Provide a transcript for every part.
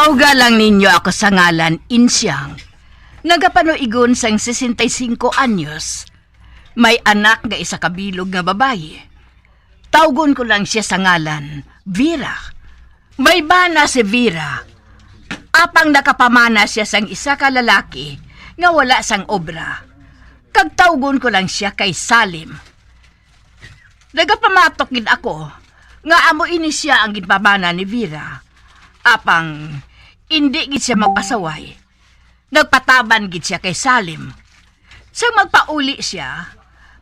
Tawga lang ninyo ako sa ngalan Insyang. Nagapanoigon sang 65 anyos. May anak nga isa kabilog nga babae. Tawgon ko lang siya sa ngalan Vera. May bana si Vera. Apang nakapamana siya sang isa ka lalaki nga wala sang obra. Kagtawgon ko lang siya kay Salim. Nagapamatok gid ako nga amo ini siya ang ginpamana ni Vera. Apang hindi gid siya magpasaway. Nagpataban gid siya kay Salim. Sa magpauli siya,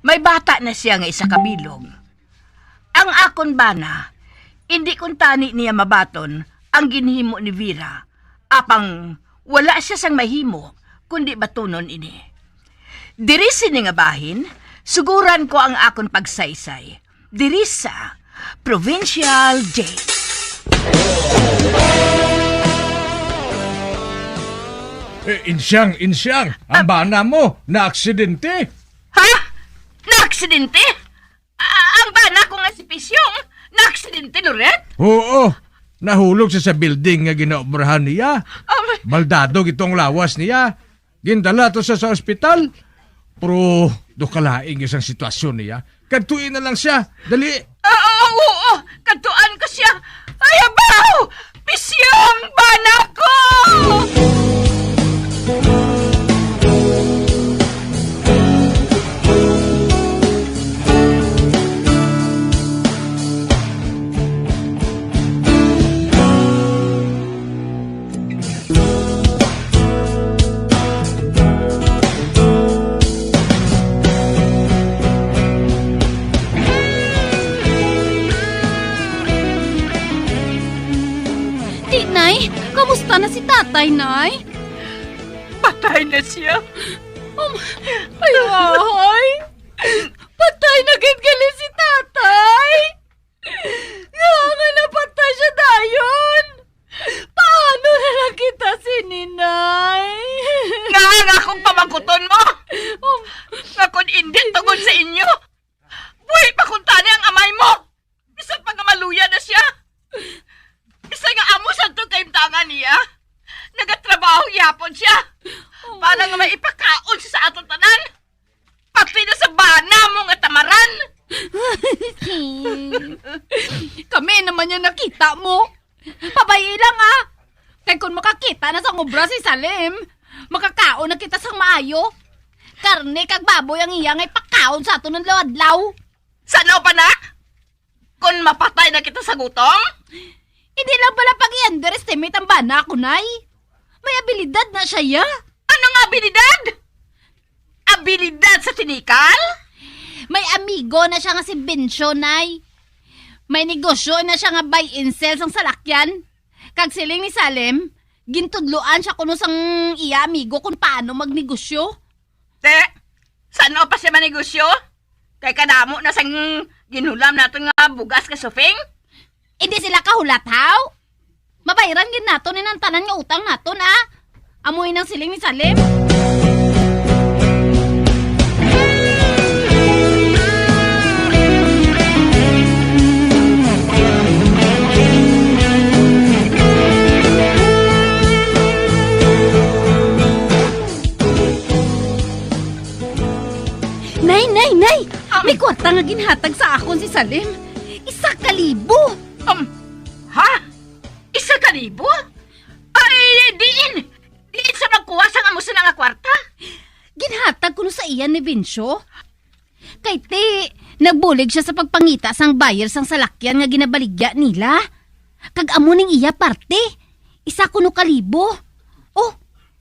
may bata na siya nga isa kabilog. Ang akon bana, hindi kun tani niya mabaton ang ginhimo ni Vera. Apang wala siya sang mahimo kundi batunon ini. Diri sini nga bahin, suguran ko ang akon pagsaysay. Diri sa Provincial Jail. Insyang, ang bana mo, na-aksidente. Ha? Na-aksidente? Ang bana ko nga si Pisyong, na-aksidente, Loret? Oo, nahulog siya sa building nga ginaobrahan niya. Baldado itong lawas niya. Gindala to sa ospital. Pero dukalaing isang sitwasyon niya. Kadtuin na lang siya. Dali. Oo, katuan ko siya. Ay, abaw! Pisyong bana ko! Kamusta na si tatay, Nay? Patay na siya. Ay! Patay na gali si tatay! Nga napatay siya dayon! Paano na lang kita sininay? Nga akong pamangkuton mo! Nga kung hindi tungod sa inyo, buhay pa kung tani ang amay mo! Bisa pa nga maluya na siya! Bisa nga amo sa ito kaimtangan niya. Nagatrabaho yapon siya. Para nga maipakaon siya sa atong tanan. Pati na sa bana mo nga tamaran. Kami naman yung nakita mo. Pabayi lang Kay kung makakita na sa ngobra si Salim, makakaon na kita sang maayo. Karne kag baboy ang iyang ay pakaon sa ato ng lawadlaw. Sano pa na? Kung mapatay na kita sa gutom? Hindi lang pala pag-i-underestimate ang bana ko, Nay. May abilidad na siya, ya. Ano nga abilidad? Abilidad sa tinikal? May amigo na siya nga si Bencho, Nay. May negosyo na siya nga buy and sell sang salakyan. Kag siling ni Salim, gintudluan siya kuno sang iya amigo kung paano magnegosyo. Te, saan pa siya manegosyo? Kay kadamo na sang ginulam natin nga bugas ka sufing? Hindi sila kahulataw. Mabayaran gid nato ni nang tanan nga utang nato na. Amoy nang siling ni Salim. Nay! May kwarta nga ginhatag sa akon si Salim. 1,000. Ha? 1,000? Ay, diin sa magkuha sa nga musa nga kwarta. Ginhatag ko no sa iyan ni Vincio. Kay te, nagbulig siya sa pagpangita sang buyer sang salakyan nga ginabaligya nila. Kag amo ning iya parte. 1,000. Oh,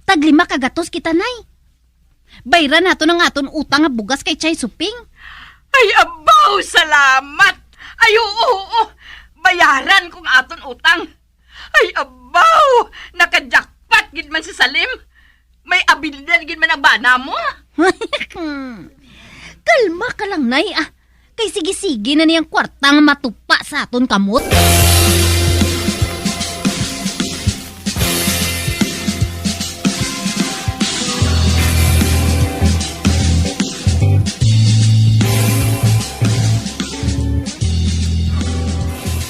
tag 5 kagatos kita, Nay. Bayran nato ng aton utang nga bugas kay Chay Suping. Ay, abaw, salamat. Ay, oo. Bayaran kong aton utang. Ay, abaw, nakajakpat gid man si Salim. May abilidad gid man ang bana mo. Kalma ka lang, Nay. Kay sige-sige na niyang kwartang matupa sa aton kamot.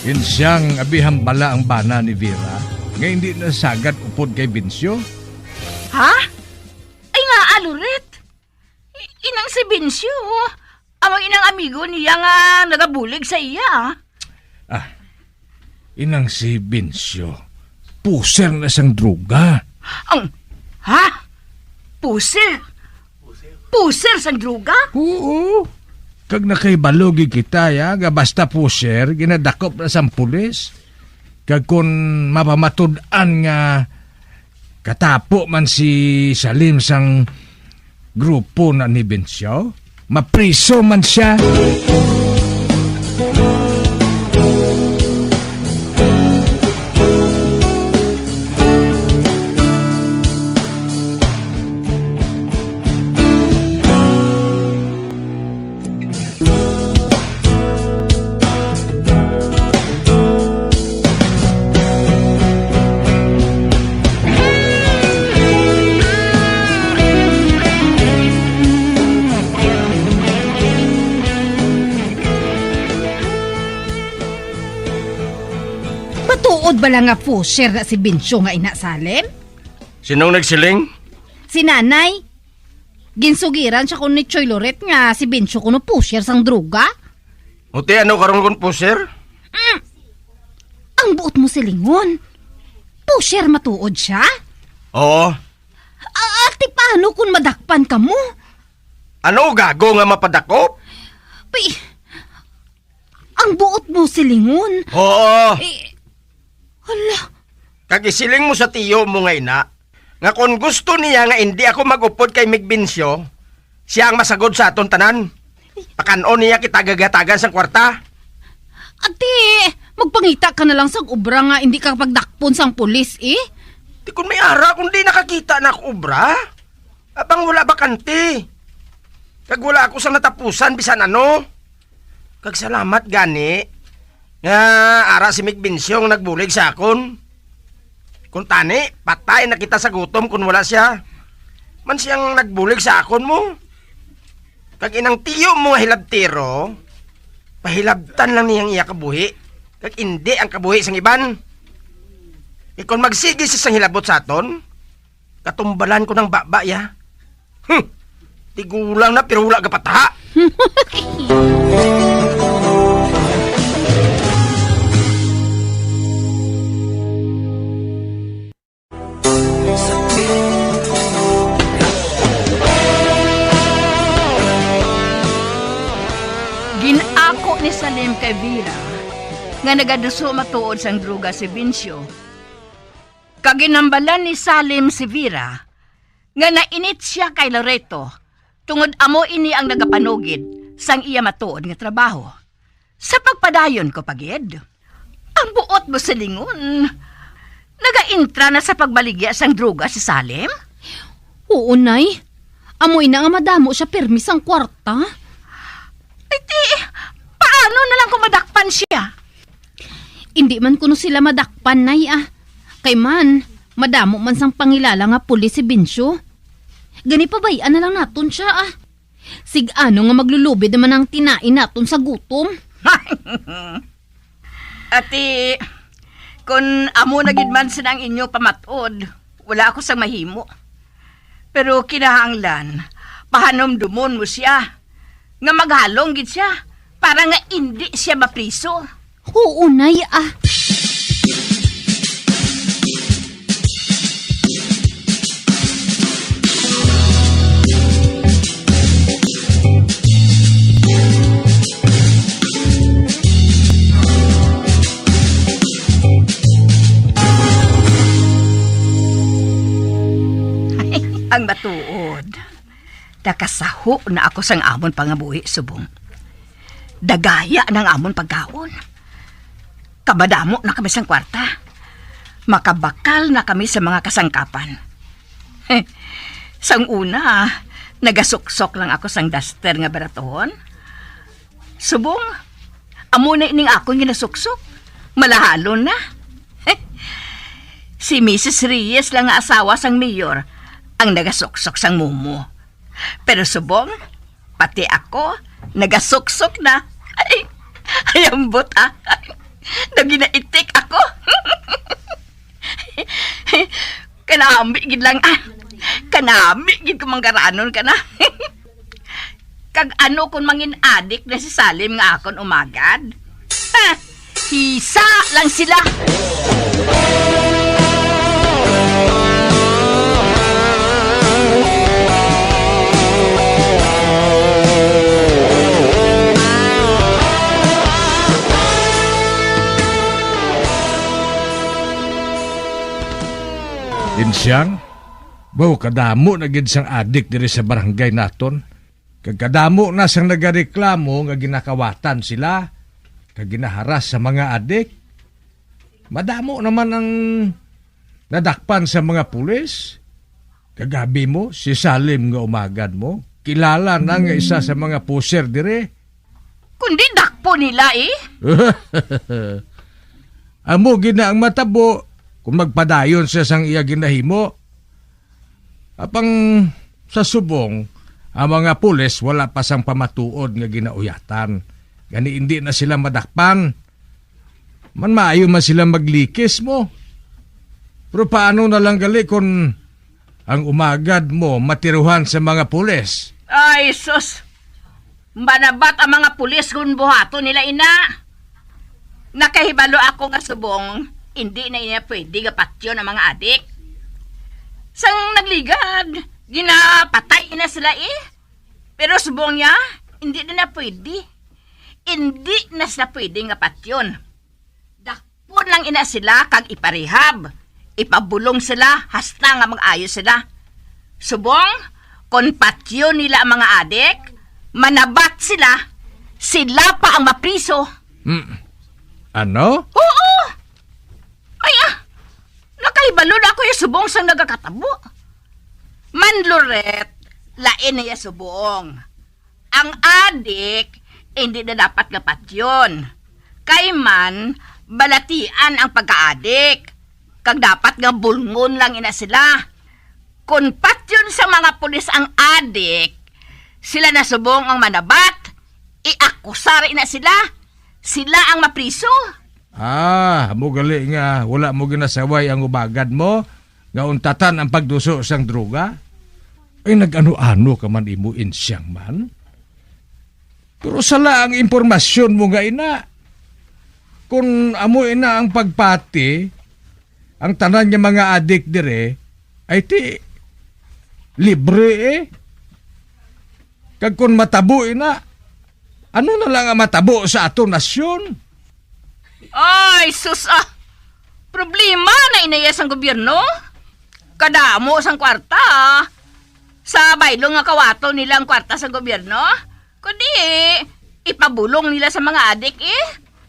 Insyang abihang bala ang bana ni Vera. nga hindi nasagad upod kay Binsyo? Ha? Ay nga, Aluret. Inang si Binsyo. Amang inang amigo niya nga nagabulig sa iya. Inang si Binsyo. Puser na sang droga. Ha? Puser? Puser sang druga? Oo. Kag nakaibalogi kita ya, nga basta puser, ginadakop na sang pulis. Kag kung mapamatud-an nga katapo man si Salim sang grupo na ni Binsyo, mapriso man siya. Matuod ba lang nga pusher na si Binsyo nga ina Salim? Sinong nagsiling? Si nanay. Ginsugiran siya kun ni Choy Loret nga si Binsyo kuno pusher sang droga. Uti ano karon kon pusher? Ang buot mo silingon. Pusher matuod siya? Oo. Ati paano kung madakpan ka mo? Ano gago nga mapadakop? Ang buot mo silingon. Oo. Hala. Kagisiling mo sa tiyo mo nga ina, nga kung gusto niya nga hindi ako magupod kay Migbinsyo, siya ang masagod sa aton tanan. Pakanon niya kita gagatagan sa kwarta. Ate, magpangita ka na lang sang ubra nga hindi ka pagdakpon sang pulis eh. Di kun may ara kung di nakakita na ako ubra. Abang wala bakante. Kag wala ako sa natapusan bisan ano. Kag salamat gani. Nga ara si Migbinsyo ang nagbulig sa akon. Kung tani, patay na kita sa gutom kung wala siya. Man siyang nagbulig sa akon mo. Kag inang tiyo mo nga hilabtiro, pahilabtan lang niyang iya kabuhi. Kag hindi ang kabuhi sang iban. Kung magsigi siya sang hilabot sa aton, katumbalan ko ng baba ya. Tigulang na pero wala ka pataha. Ginako ni Salim kay Vira nga nagaduso matuod sang druga si Binsyo. Kaginambalan ni Salim si Vira nga nainit siya kay Loreto tungod amo ini ang nagapanugid sang iya matuod nga trabaho. Sa pagpadayon ko pagid, ang buot mo sa lingon. Nagaintra na sa pagbaligya sang druga si Salim? Oo, nay. Amoy na nga madamo siya permis ang kwarta. Iti, paano na lang kung madakpan siya? Hindi man kuno sila madakpan, nay Kay man, madamo man sang pangilala nga pulis si Binsyo. Gani pabayaan na lang naton siya Sig-ano nga maglulubid naman ang tinain naton sa gutom. Ati, kung amo na gid man sinang inyo pamatod, wala ako sang mahimo. Pero kinahanglan, pahanomdumon mo siya. Nga maghalong gid siya, para nga hindi siya mapriso. Oo, nay Ang matuod. Nakasaho na ako sang amon pangabuhi, subong. Dagaya ng amon pagkaon. Kabadamo na kami sang kwarta. Makabakal na kami sa mga kasangkapan. Sang una, nagasuksok lang ako sang duster nga baratohon. Subong, amo na ining ako ginasuksok. Malahalon na. Si Mrs. Reyes lang nga asawa sang mayor ang nagasuksok sang mumo. Pero subong, pati ako, nagasuksok na. Ay ambot Naginaitik ako. Kanami gid lang kanami gid ko manggaranon ka na. Kag ano kung mangin adik na si Salim nga akon umagad? Hisa lang sila. Insyang, baw kadamo na gid sang adik diri sa barangay naton. Kag kadamo na sang nagareklamo nga ginakawatan sila, kag ginaharas sa mga adik. Madamo naman ang nadakpan sa mga pulis. Kagabi mo, si Salim nga umagad mo, kilala na nga isa sa mga puser dire. Kundi dakpo nila eh. Amo gina ang matabo kung magpadayon sa sang iya ginahimo. Apang sa subong, ang mga pulis wala pa sang pamatuod nga ginauyatan. Gani hindi na sila madakpan. Man maayo man sila maglikis mo. Pero paano na lang gali kung ang umagad mo matiruhan sa mga pulis? Ay, sus. Manabat ang mga pulis kung buhato nila ina. Nakahibalo ako nga subong, hindi na ina pwede gapatyo ng mga adik. Sang nagligad, ginapatay na sila eh. Pero subong niya, hindi na pwede. Hindi na sila pwede gapatyon. Dakpon lang ina sila kag iparehab. Ipabulong sila hasta nga mag-ayos sila. Subong, kung patyo nila ang mga adik, manabat sila pa ang mapriso. Ano? Oo! Ay nakahibalo na ako yung subong sang nagakatabo. Manloret, lain na yung subong. Ang adik, hindi na dapat gapat yun. Kay man, balatian ang pagkaadik. Kag dapat nga bulngon lang ina sila. Kung patyon sa mga pulis ang adik, sila na subong ang manabat, iakusar ina sila. Sila ang mapriso. Mo gali nga wala mo ginasaway ang ubagad mo nga untatan ang pagduso sang droga. Ay nag-ano-ano ka man imo insyang man. Pero sala ang impormasyon mo nga ina. Kung amo ina ang pagpati, ang tanan niya mga adik dire, ay ti libre eh. Kag kung matabo ina, ano na lang ang matabo sa atong nasyon? Ay, sus problema na inayas ang gobyerno. Kadamo sang kwarta. Sa baylo nga kawato nila ang kwarta sa gobyerno. Kundi, ipabulong nila sa mga adik eh.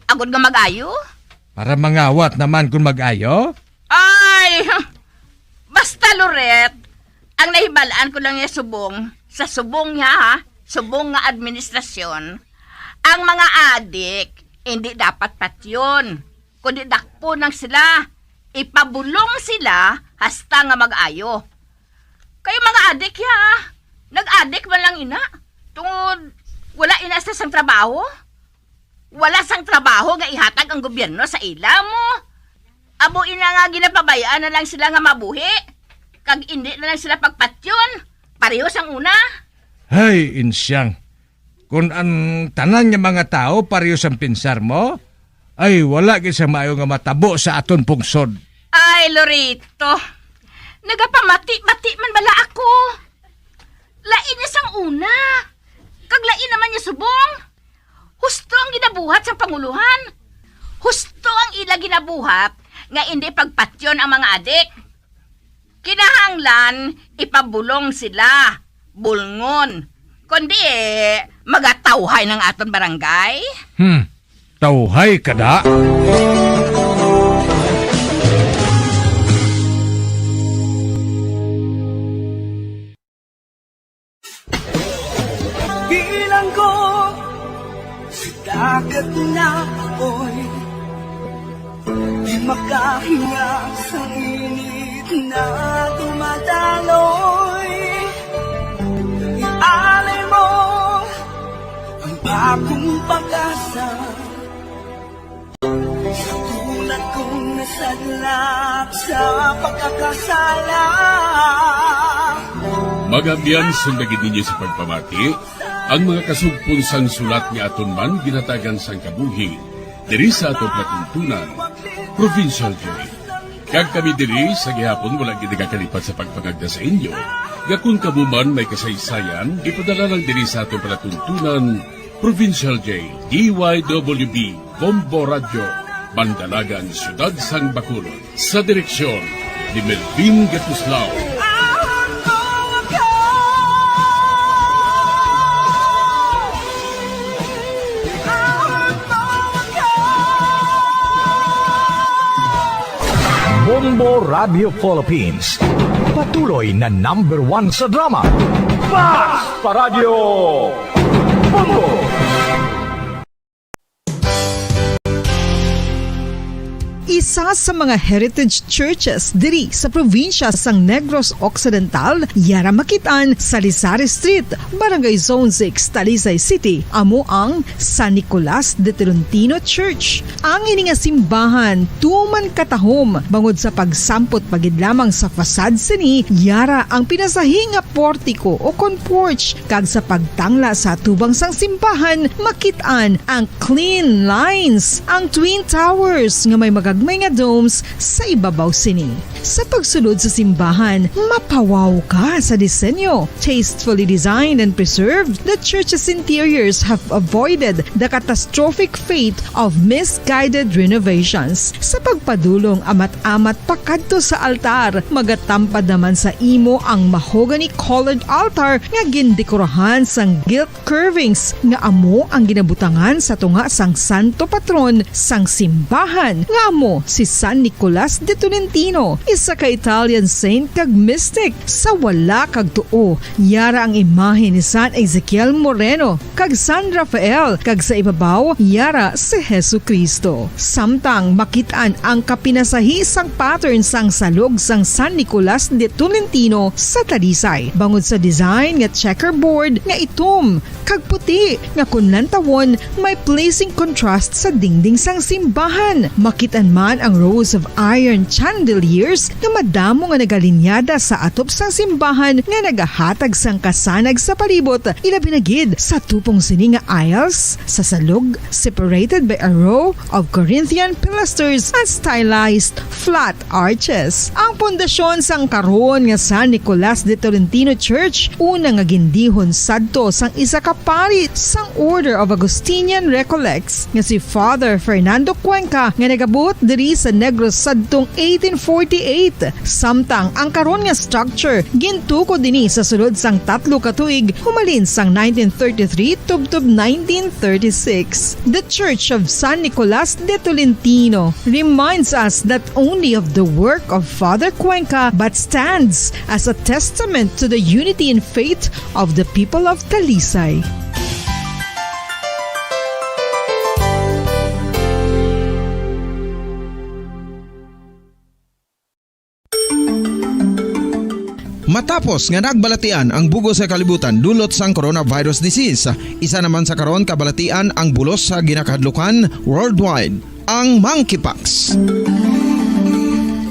Agod nga mag-ayo. Para mangawat naman kung mag-ayo? Ay, basta Loret, ang nahibalaan ko lang yung subong, sa subong niya ha, subong nga administrasyon, ang mga adik, hindi dapat patyon, kundi dakpo nang sila, ipabulong sila, hasta nga mag-ayo. Kayo mga adik ya, nag-adik man lang ina, tungod, wala ina sa sang trabaho, wala sang trabaho nga ihatag ang gobyerno sa ila mo. Abo ina nga ginapabayaan na lang sila nga mabuhi. Kag hindi na lang sila pagpatyon. Pareho sang una. Hay, insyang. Kung ang tanan niya mga tao pareho sang pinsar mo, ay wala gisa maayo nga matabo sa aton pungsod. Ay, Lorito. Nagapamati-mati man bala ako. Lain niya sang una. Kag lain naman niya subong. Husto ang ginabuhat sa Panguluhan. Husto ang ila ginabuhat nga hindi pagpatyon ang mga adik. Kinahanglan, ipabulong sila, bulngon. Kundi magatawhay ng aton barangay. Tawhay kada. Bilang ko sa dagat na apoy, di makahinga sa init na dumadaloy. Ialay mo ang bagong pag-asa sa tulad kong nasadla sa pagkakasala. Magabyan sundagin ninyo sa pagpamati, ang mga kasugpon sang sulat ni aton man ginatagan sang kabuhi, diri sa atong platuntunan, Provincial Joy. Kag kami diri sa gihapon wala gid nakakalipat sa pagpangagda sa inyo. Gakun kamo man may kasaysayan, ipadala lang diri sa atong palatuntunan, Provincial J, DYWB, Bombo Radio, Bandalagan, Siyudad Sang Bacolod, sa direksyon ni Melvin Gatuslao. Bombo Radio Philippines. Patuloy na #1 sa drama. Fast Paradio Bombo! Isa sa mga heritage churches diri sa probinsya sang Negros Occidental, yara makitaan sa Rizal Street, Barangay Zone 6, Talisay City, amo ang San Nicolas de Tolentino Church. Ang ini nga simbahan tuman katahom bangod sa pagsampot pagid lamang sa fasad sini, yara ang pinasahi nga portiko o kon porch, kag sa pagtangla sa tubang sang simbahan makitaan ang clean lines, ang twin towers nga may magagmay nga domes sa ibabaw sini. Sa pagsulod sa simbahan, mapawaw ka sa disenyo. Tastefully designed and preserved, the church's interiors have avoided the catastrophic fate of misguided renovations. Sa pagpadulong amat-amat pakadto sa altar, magatampad naman sa imo ang mahogany colored altar nga gindekorahan sang gilt curvings nga amo ang ginabutangan sa tunga sang santo patron sang simbahan nga amo si San Nicolas de Tolentino, isa ka Italian saint kag mystic. Sa wala kag tuo, yara ang imahe ni San Ezekiel Moreno kag San Rafael, kag sa ibabaw yara si Hesu Kristo. Samtang makitaan ang kapinasahi sang pattern sang salog sang San Nicolas de Tolentino sa Talisay, bangod sa design nga checkerboard nga itom kag puti nga kunlantawon may pleasing contrast sa dingding sang simbahan. Makitan man ang rows of iron chandeliers nga madamo nga nagalinyada sa atop sang simbahan nga nagahatag sang kasanag sa palibot, ilabi na gid sa tupong sini nga aisles sa salog, separated by a row of Corinthian pilasters and stylized flat arches. Ang pundasyon sang karon nga San Nicolas de Tolentino Church una nga gindihon sadto sang isa ka pari sang Order of Augustinian Recollects nga si Father Fernando Cuenca nga nagabot diri sa Negros sadtong 1848. Samtang ang karon nga structure gintuko dinhi sa sulod sang 3 ka tuig humalin sang 1933 tubtob 1936. The Church of San Nicolas de Tolentino reminds us not only of the work of Father Cuenca but stands as a testament to the unity and faith of the people of Talisay. Matapos nga nagbalatian ang bugo sa kalibutan dulot sang coronavirus disease, isa naman sa karon kabalatian ang bulos sa ginakahadlukan worldwide, ang monkeypox.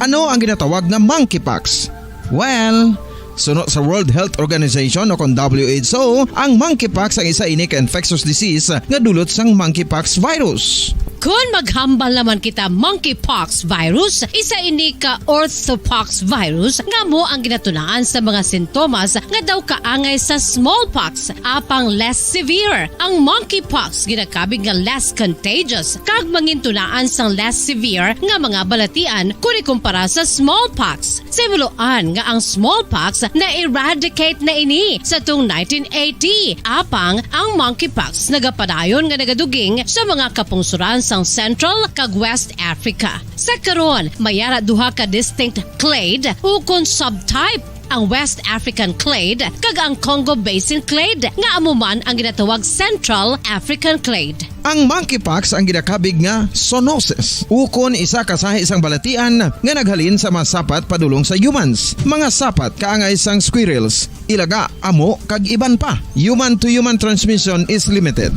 Ano ang ginatawag na monkeypox? Well, sunod sa World Health Organization o kon WHO, ang monkeypox ang isa ini ka infectious disease nga dulot sang monkeypox virus. Kung maghambal naman kita monkeypox virus, isa ini ka orthopox virus nga mo ang ginatunaan sa mga sintomas nga daw kaangay sa smallpox, apang less severe. Ang monkeypox ginakabig nga less contagious kag mangintunaan sang less severe nga mga balatian kung ikumpara sa smallpox. Simuloan nga ang smallpox na-eradicate na ini sa tung 1980, apang ang monkeypox nagapadayon nga nagaduging sa mga kapungsuran sang Central kag West Africa. Sa karon, mayara duha ka distinct clade ukon subtype, ang West African clade kag ang Congo Basin clade nga amuman ang ginatawag Central African clade. Ang monkeypox ang ginakabig nga zoonosis, ukon isa kasahi isang balatian nga naghalin sa mga sapat padulong sa humans. Mga sapat kaangay sang squirrels, ilaga, amo kag iban pa. Human to human transmission is limited.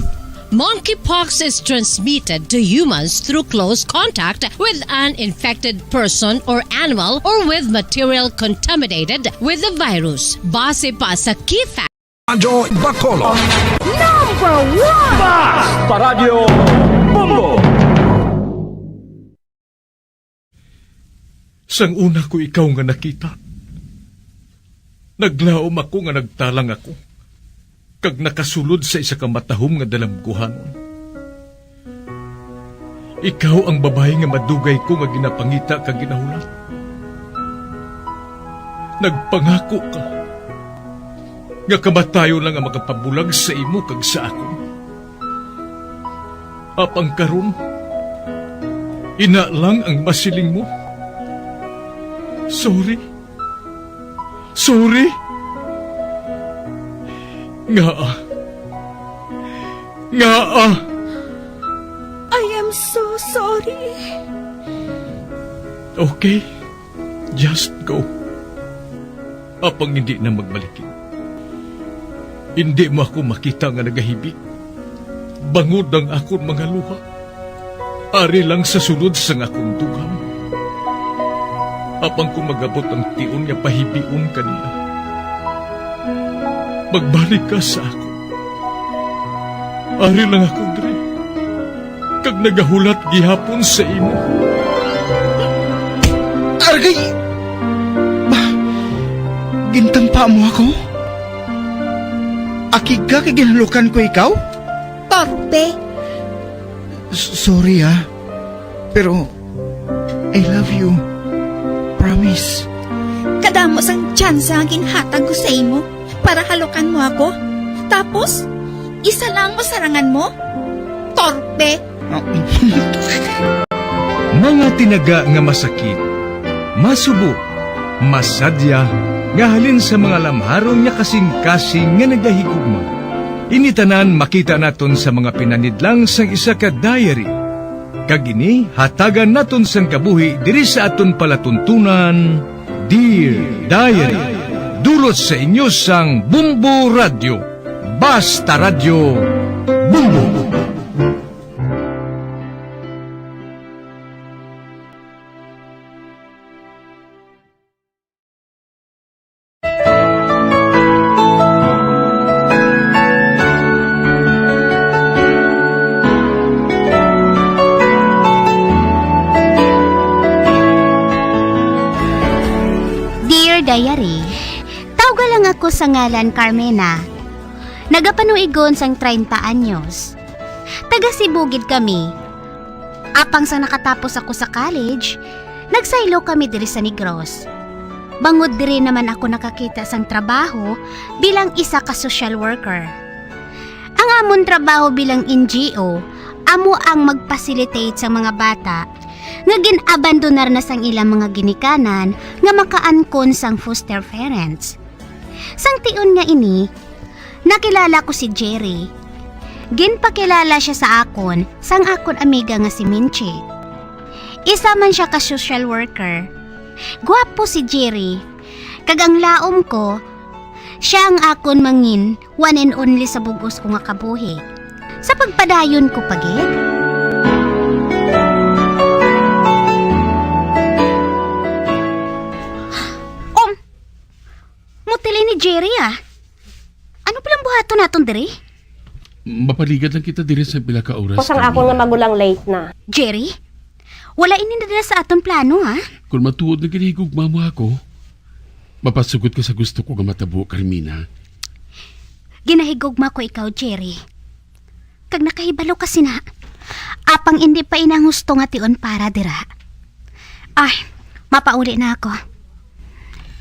Monkeypox is transmitted to humans through close contact with an infected person or animal or with material contaminated with the virus. Base pa sa key facts Radyo Bacolod. Number 1! Basta Radio Bongo. Sang una ko ikaw nga nakita, naglaom ako nga nagtalang ako, kag nakasulod sa isa ka matahom nga dalamguhanon. Ikaw ang babae nga madugay ko nga ginapangita kag ginahulat. Nagpangako ka nga kamatayo lang ang makapabulag sa imo kag sa ako. Apang karon, ina lang ang masiling mo. Sorry. Sorry. Nga. I am so sorry. Okay. Just go. Apang hindi na magbalikin. Hindi mo ako makita nga nagahibig. Bangod ang akong mga luha. Ari lang sa sulod sang akong dugham. Apang ko magabot ang tiun nga pahibiun kanila. Magbalik ka sa ako. Ari lang ako, Dre. Kag nagahulat gihapon sa imo. Argay! Gintampa mo ako? Akig ka kay ginalukan ko ikaw? Torpe. Sorry pero I love you. Promise. Kadamo sang tsansa ang ginhatag ko sa imo para halukan mo ako. Tapos, isa lang masarangan mo? Torpe. Mga tinaga nga masakit, masubo, masadya, nga halin sa mga lamharon nga kasing-kasing nga nagahigugma. Initanan makita naton sa mga pinanidlang sang isa ka diary. Kagini, hatagan naton sang kabuhi diri sa aton palatuntunan, Dear Diary. Dulot sa inyo sang Bumbo Radio. Basta Radio Bumbo. Diary. Tawga lang ako sa ngalan Carmena. Nagapanuigon sang 30 anyos. Taga Sibugid kami. Apang sa nakatapos ako sa college, nagsaylo kami diri sa Negros. Bangod diri naman ako nakakita sang trabaho bilang isa ka social worker. Ang amon trabaho bilang NGO, amo ang mag-facilitate sa mga bata nga ginabandonar na sang ilang mga ginikanan nga makaankon sang foster parents. Sang tion nga ini, nakilala ko si Jerry. Ginpakilala siya sa akon sang akon amiga nga si Minchi. Isa man siya ka social worker. Gwapo si Jerry. Kag ang laom ko, siya ang akon mangin one and only sa bugos ko nga kabuhi. Sa pagpadayon ko pagid, mutili ni Jerry Ano palang buhato naton diri? Mapaligat lang kita diri sa pila ka oras. Kusang ako nga magulang late na. Jerry? Wala ini na sa aton plano Kung matuod na kinihigugma mo ako, mapasugot ka sa gusto ko nga matabo, Carmina. Ginahigugma ko ikaw, Jerry. Kag nakahibalo kasi na, apang hindi pa inang husto nga tion para dira. Ay, mapauli na ako.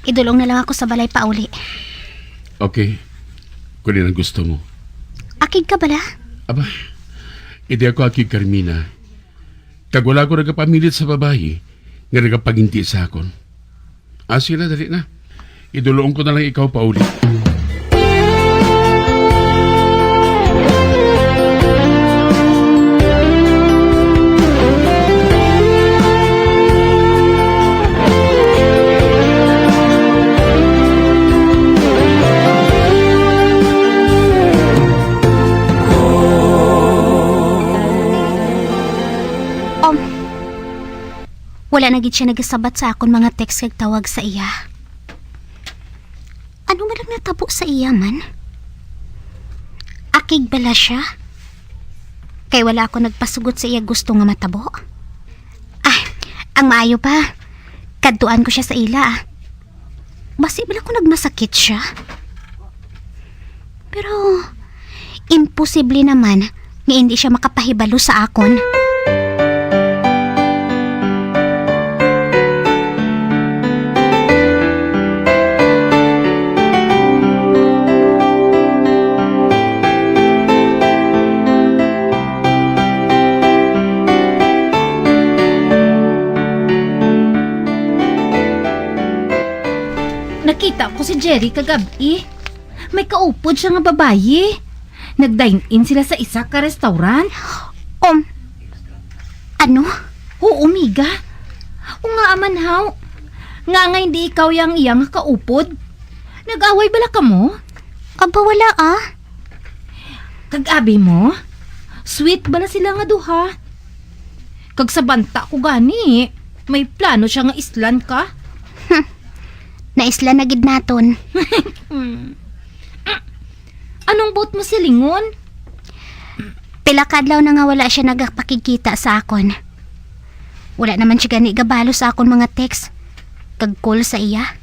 Idulong na lang ako sa balay pauli. Okay. Kunin ang gusto mo. Akig ka bala? Aba, hindi ako akig, Carmina. Kag wala ko nagapamilit sa babae nga nagapaginti sa akon. Sige na, dali na. Idulong ko na lang ikaw pauli. Wala na gid siya nagasabat sa akon mga text kag tawag sa iya. Ano man lang natabo sa iya man? Akig bala siya? Kay wala ako nagpasugot sa iya gusto nga matabo. Ang maayo pa, kadtuan ko siya sa ila. Basi bala ko nagmasakit siya. Pero, imposible naman nga hindi siya makapahibalo sa akon. Nakita ko si Jerry kagabi. May kaupod siya nga babayi. Nag-dine-in sila sa isa ka restaurant. Ano? Oo, miga. O nga aman haw. Nga hindi ikaw yang iyang kaupod. Nag-away bala ka mo? Aba wala Kag-abi mo? Sweet bala sila nga duha. Kag sa banta ko gani. May plano siya nga islan ka. Naisla na gid naton. Anong boat mo silingon? Pila kadlaw na nga wala siya nagapakikita sa akon. Wala naman siya gani gabalo sa akon mga text. Kag call sa iya.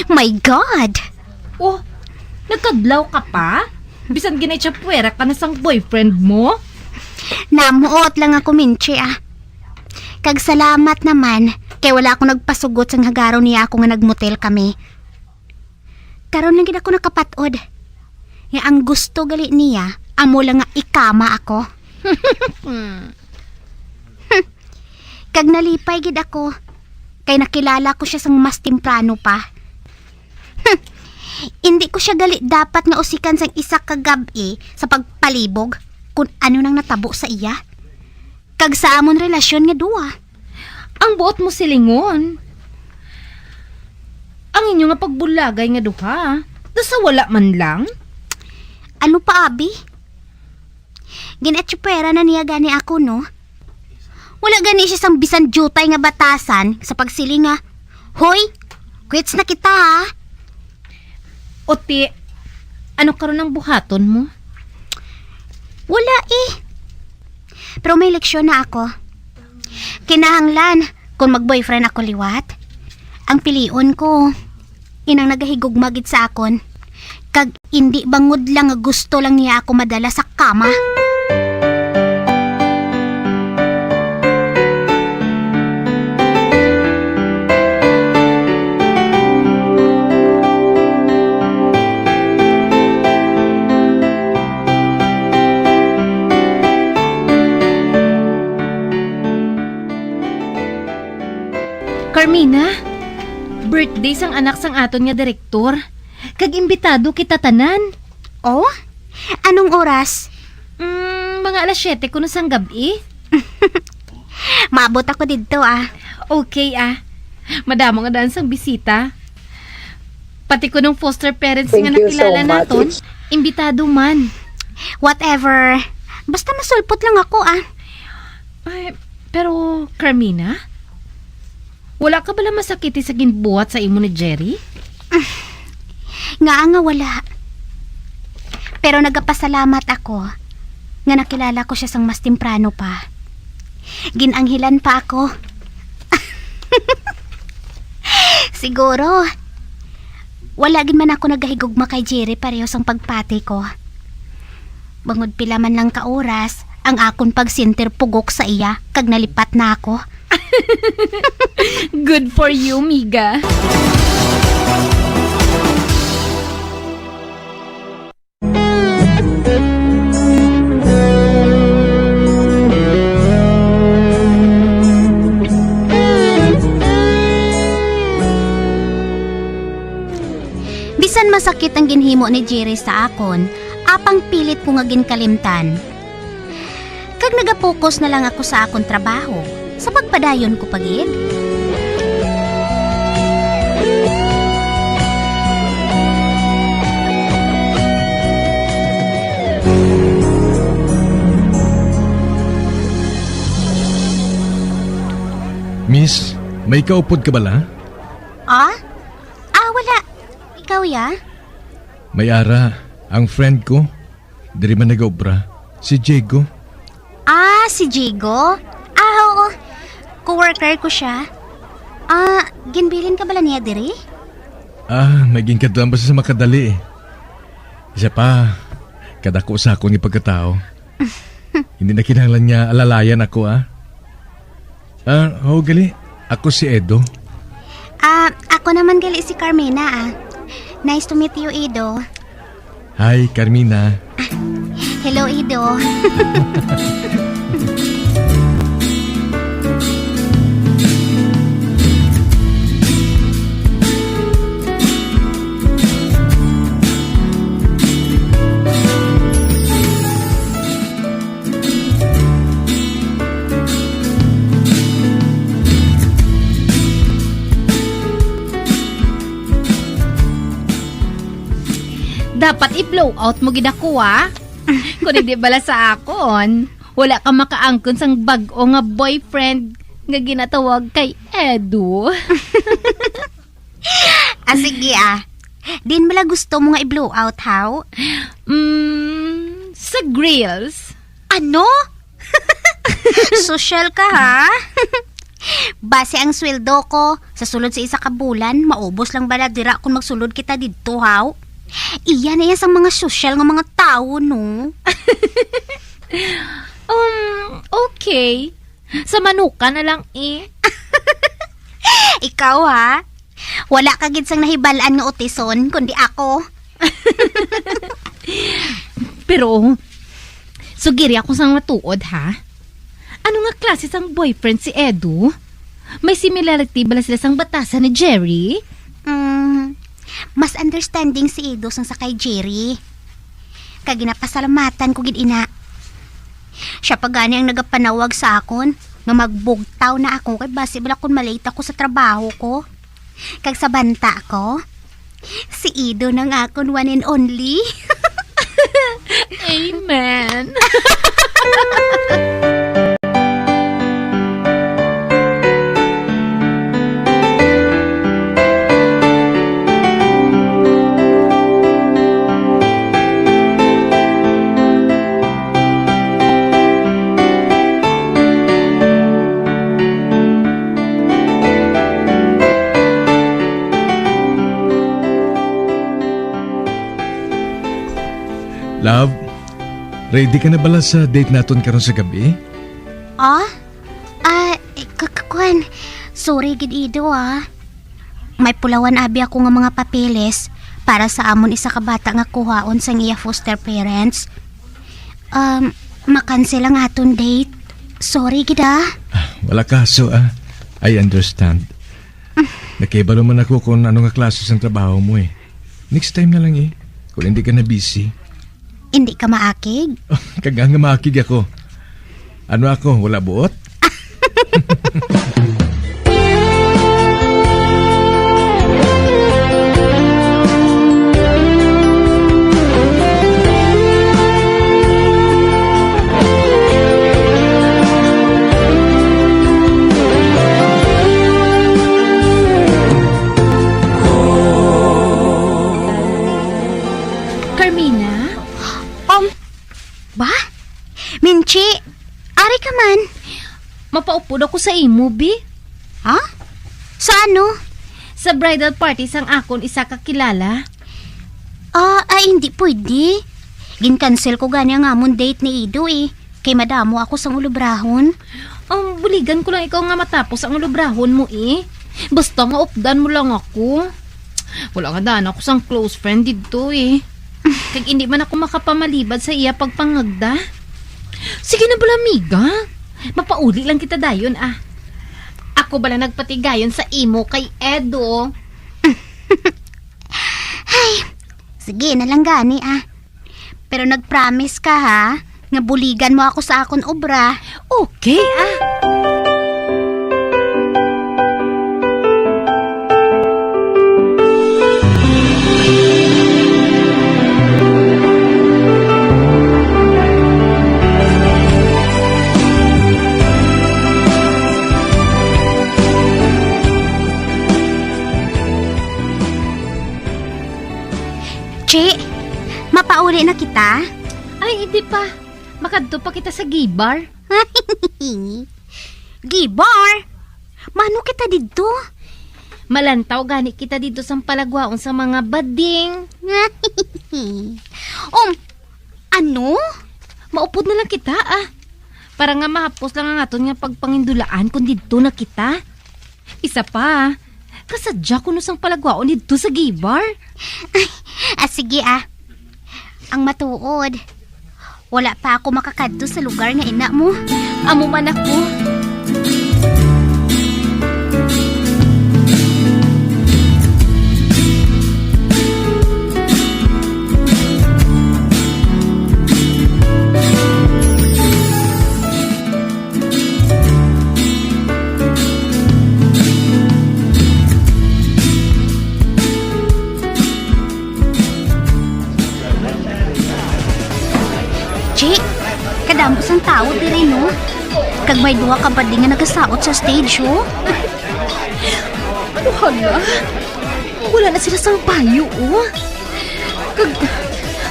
My God! Oh, nagkadlaw ka pa? Bisan ginay siya puwera ka na sang boyfriend mo? Namuot lang ako minche Kag salamat naman kay wala akong nagpasugot sang hagaraw niya ako nga nagmotel kami. Karon lang gid ako nakapatod. Nga ang gusto gali niya, amo lang nga ikama ako. Kag nalipay gid ako kay nakilala ko siya sang mas temprano pa. Hindi ko siya gali dapat nga usikan sang isa ka gabi sa pagpalibog kung ano nang natabo sa iya. Kag sa amon relasyon nga duwa. Ang buot mo silingon. Ang inyo nga pagbulagay nga duha. Sa wala man lang. Ano pa, Abi? Ginetsupera na niya gani ako, no? Wala gani siya sang bisan jutay nga batasan sa pagsiling nga. Hoy, quits na kita, ha? Oti, ano karon ang buhaton mo? Wala Pero may leksyon na ako. Kinahanglan kung mag-boyfriend ako liwat. Ang pilion ko, inang nagahigugmagid sa akon. Kag hindi bangod lang nga gusto lang niya ako madala sa kama. Carmina, birthday sang anak sang aton nga direktor. Kag imbitado kita tanan. Oh? Anong oras? Mga alas 7 kuno sang gabi. Maabot ako dito Okay Madamo nga daan sang bisita. Pati ko nung foster parents nga nakilala naton, imbitado man. Whatever. Basta masulpot lang ako Ay, pero Carmina, wala ka bala masakiti sa ginbuhat sa imo ni Jerry? Nga wala. Pero nagapasalamat ako nga nakilala ko siya sang mas temprano pa. Ginanghilan pa ako. Siguro, wala gin man ako nagahigugma kay Jerry pareho sang pagpati ko. Bangod pila man lang ka oras, ang akon pagsinter pugok sa iya, kag nalipat na ako. Good for you, Miga. Bisan masakit ang ginhimo ni Jerry sa akon, apang pilit ko nga ginkalimtan. Kag nagapokus na lang ako sa akon trabaho, sa pagpadayon ko pagid. May kaupod ka bala? Ah? Wala. Ikaw, ya? May ara, ang friend ko. Diri man nag-obra. Si Diego. Si Jigo? Oo. Coworker ko siya. Ginbilin ka bala niya, diri? Maging kadlang ba sa makadali eh. Isa pa, kadako sa akong ipagkatao. Hindi na kinahanglan niya alalayan ako gali. Ako si Edo. Ako naman gali si Carmena, Nice to meet you, Edo. Hi, Carmina. Hello, Edo. Dapat i-blow out mo gidako Kung hindi bala sa akon, wala ka makaangkon sang bag-o nga boyfriend nga ginatawag kay Edu. Sige Din bala gusto mo nga i-blow out, how? Sa grills. Ano? Social ka, ha? Base ang sweldo ko, sa sulod sa isa ka bulan, maubos lang bala dira kung magsulod kita dito, how? Iyan na yan sa mga social nga mga tao, no? Okay. Sa manuka na lang Ikaw, ha? Wala ka gid sang nahibalaan nga utison, kundi ako. Pero, sugiri ako sang matuod, ha? Ano nga klase sang boyfriend si Edu? May similarity bala sila sang batasan ni Jerry? Mas understanding si Edo sang sa kay Jerry. Kag ginapasalamatan ko gid ina. Siya pa gani ang nagapanawag sa akon nga magbugtaw na ako kay base bala kun malate ako sa trabaho ko. Kag sa banta ko, si Edo nang akon one and only. Amen. Love, ready ka na bala sa date naton karon sa gabi? Kwan. Sorry gid Edo, May pulawan abi ako nga mga papeles para sa amon isa ka bata nga kuhaon sa iya foster parents. Makansel ang aton date. Sorry gid Wala kaso I understand. Nakibalo man ako kung ano nga klase ng trabaho mo Next time na lang kung hindi ka na busy. Hindi ka maakig? Kagang nga makig ako. Ano ako, wala buot? Ba? Minchi, ari ka man. Mapaupod ako sa imo, Bi. Ha? Sa ano? Sa bridal party sang akon isa ka kilala. Hindi pwede. Gin-cancel ko gani ang amon date ni Ido Kay madamo ako sang ulubrahon. Buligan ko lang ikaw nga matapos ang ulubrahon mo Basta maupdan mo lang ako. Wala nga daan ako sang close friend dito Kag hindi man ako makapamalibad sa iya pagpangagda. Sige na bala, amiga. Mapauli lang kita dayon Ako bala nagpatigayon sa imo kay Edo. Ay, sige na lang gani Pero nag-promise ka nga buligan mo ako sa akon obra. Okay Che, mapauli na kita? Ay, hindi pa. Makadto pa kita sa gibar. Gibar? Mano kita dito? Malantaw gani kita dito sa palagwaon sa mga bading. Ano? Maupod na lang kita Para nga mahapos lang ang aton nga pagpangindulaan kung dito na kita. Isa pa, kasadya ko no sang palagwaon dito sa gibar. Sige Ang matuod. Wala pa ako makakadto sa lugar nga ina mo. Amo man ako. Che, kadambos ang tao diri no. Kag may duha ka bading nga nagasaot sa stage Hala, wala na sila sang payo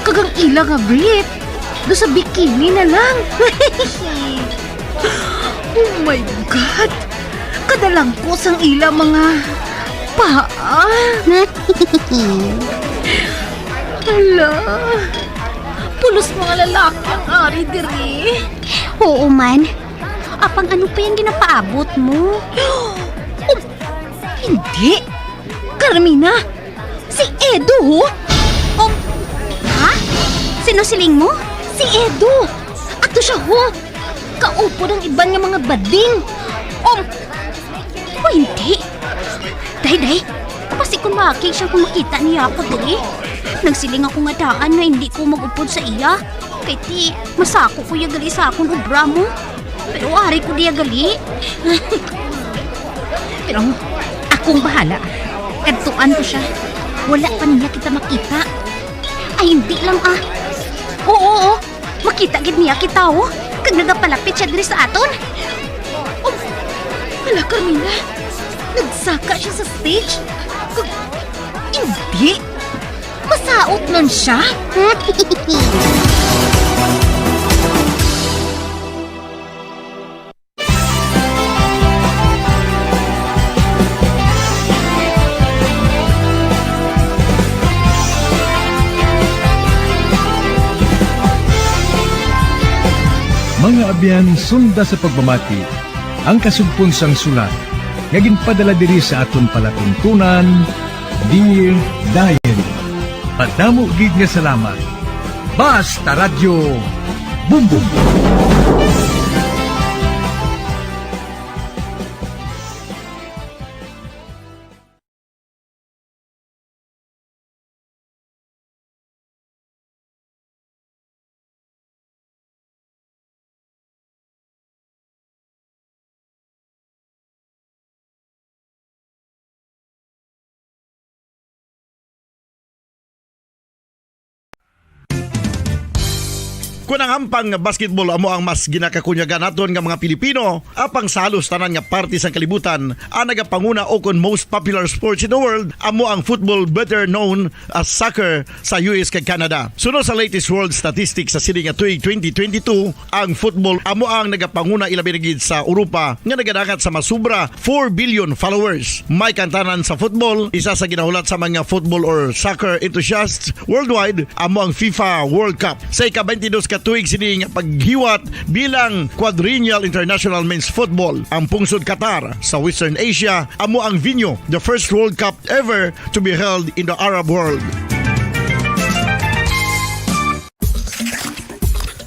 Kagang ila nga brief. Do sa bikini na lang. Oh my God. Kadalang ko sang ila mga paa. Hala. Pulos mga lalaki ang ari diri. Oo man. Apang ano pa yung ginapaabot mo? Hindi. Carmina, si Edo Ha? Sino siling mo? Si Edo. Ato siya Kaupo ng iban nga mga bading. Hindi. Day. Kasi kung makik siya kung makita niya ako dali. Nagsiling ako nga daan na hindi ko magupod sa iya. Kaya ti, masako ko yung gali sa akong obra mo. Pero ari ko diya gali. Pero akong bahala. Kadtuan ko siya. Wala pa niya kita makita. Ay, hindi lang Oo. Makita gid niya kita Kag nagapalapit siya diri sa aton. Hala, Carmina. Nagsaka siya sa stage. Hindi. Masaot nun siya. Mga abyan, sunda sa pagmamati, ang kasugpon sang sulat, nga ginpadala diri sa aton palatuntunan, Dear Diary. Padamo gid nga salamat. Basta Radio Bumbum. Kung ang ampang basketball amo ang mas ginakakunyagan naton nga mga Pilipino, apang salos tanan nga parte sang kalibutan, ang nagapanguna o kon most popular sports in the world, amo ang football, better known as soccer sa US kag Canada. Sunod sa latest world statistics sa sining nga tuig 2022, ang football amo ang nagapanguna ilabi na gid sa Europa nga nagadagat sa masubra 4 billion followers. May kantanan sa football, isa sa ginahulat sa mga football or soccer enthusiasts worldwide, amo ang FIFA World Cup. Sa ika-22 tuig sining paghiwat bilang Quadrennial International Men's Football. Ang pungsod Qatar sa Western Asia amo ang venue, the first World Cup ever to be held in the Arab world.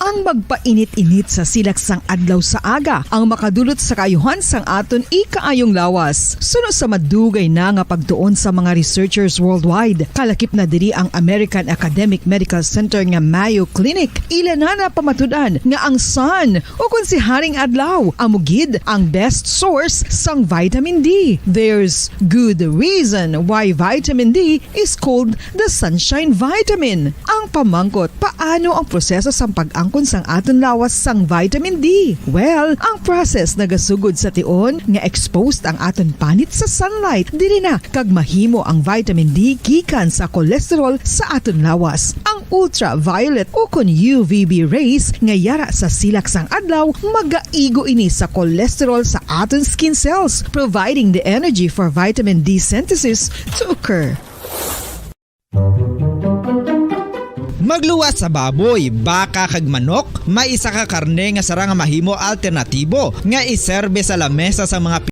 Ang magpainit-init sa silaksang adlaw sa aga ang makadulot sa kaayuhan sang aton ikaayong lawas. Sunod sa madugay na nga pagtuon sa mga researchers worldwide, kalakip na diri ang American Academic Medical Center nga Mayo Clinic. Ilan na pamatudan nga ang sun o kung si Haring Adlaw amugid ang best source sang vitamin D. There's good reason why vitamin D is called the sunshine vitamin. Ang pamangkot, paano ang proseso sang pag-angkon sang aton lawas sang vitamin D. Well, ang process nagasugod sa tion nga exposed ang aton panit sa sunlight diri na kag mahimo ang vitamin D gikan sa cholesterol sa aton lawas. Ang ultraviolet o kon UVB rays nga yara sa silak sang adlaw magaigo ini sa cholesterol sa aton skin cells, providing the energy for vitamin D synthesis to occur. Magluwas sa baboy, baka kag manok, may isa ka karne nga sarang mahimo alternatibo nga iserbe sa lamesa sa mga